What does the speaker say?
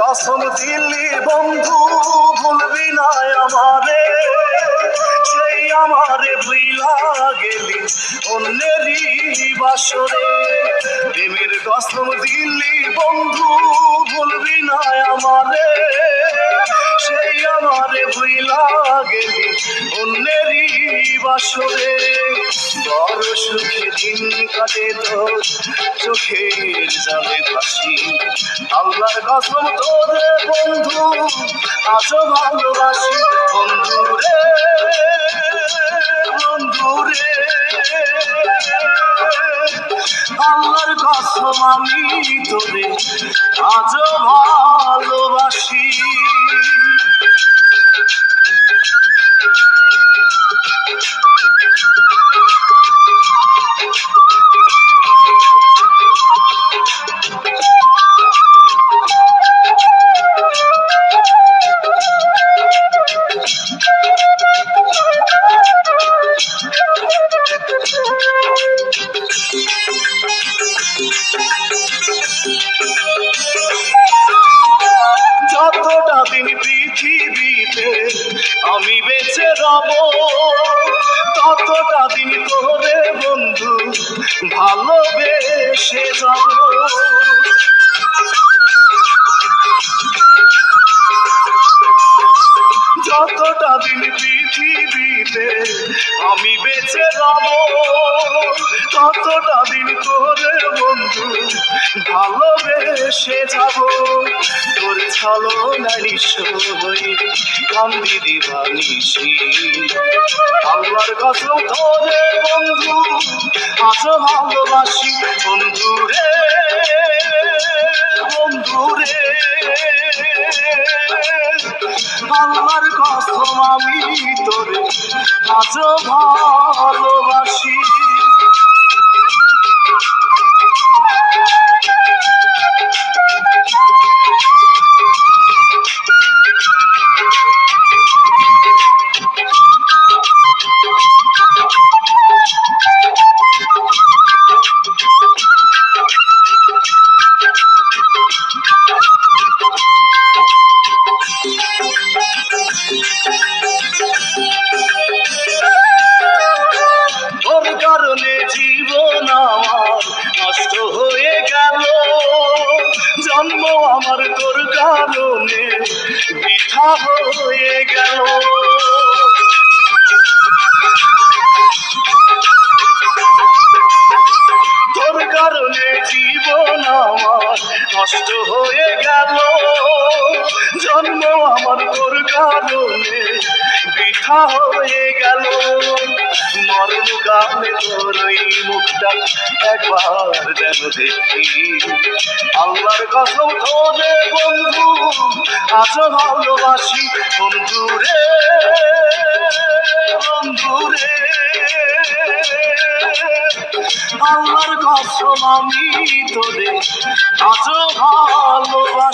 কসম দিলি বন্ধু ভুলবি না আমারে, সেই আমারে ভুইলা গেলি অন্যেরই বাসরে। প্রেমের কসম দিলি বন্ধু ভুলবি না আমারে, সেই আমারে ভুইলা গেলি অন্যেরই বাসরে। বড় সুখে দিন কাটে তোর চোখের জলে ভাসি, আল্লাহর কসম তোরে বন্ধু আজও ভালোবাসি। বন্ধু রে বন্ধু রে, আল্লাহর কসম আমি তোরে আজও ভালোবাসি। যতটা দিন পৃথিবীতে আমি বেঁচে রব, ততটা দিন তোরে বন্ধু ভালোবেসে যাব। যতটা দিন পৃথিবীতে আমি বেঁচে রব, ততটা দিন তোরে বন্ধু ভালোবেসে যাব। তোর ছলনায় নিঃস্ব হয়ে কান্দি দিবানিসি, আল্লাহর কসম তোরে বন্ধু আজও ভালোবাসি। বন্ধু রে বন্ধু রে, আল্লাহর কসম আমি তোরে আজও ভালোবাসি। তোর কারণে জীবন আমার নষ্ট হয়ে গেল, জন্ম আমার তোর কারণে বৃথা হয়ে গেল। তোর কারণে জীবন আমার নষ্ট হয়ে গেল, জন্ম আমার তোর কারণে বৃথা হয়ে গেল। মরণ কালে তোর ওই মুখটা একবার যেন দেখি, আল্লাহর কসম তোরে বন্ধু আজও ভালোবাসি। বন্ধু রে বন্ধু রে, আল্লাহর কসম আমি তোরে আজও ভালোবাসি।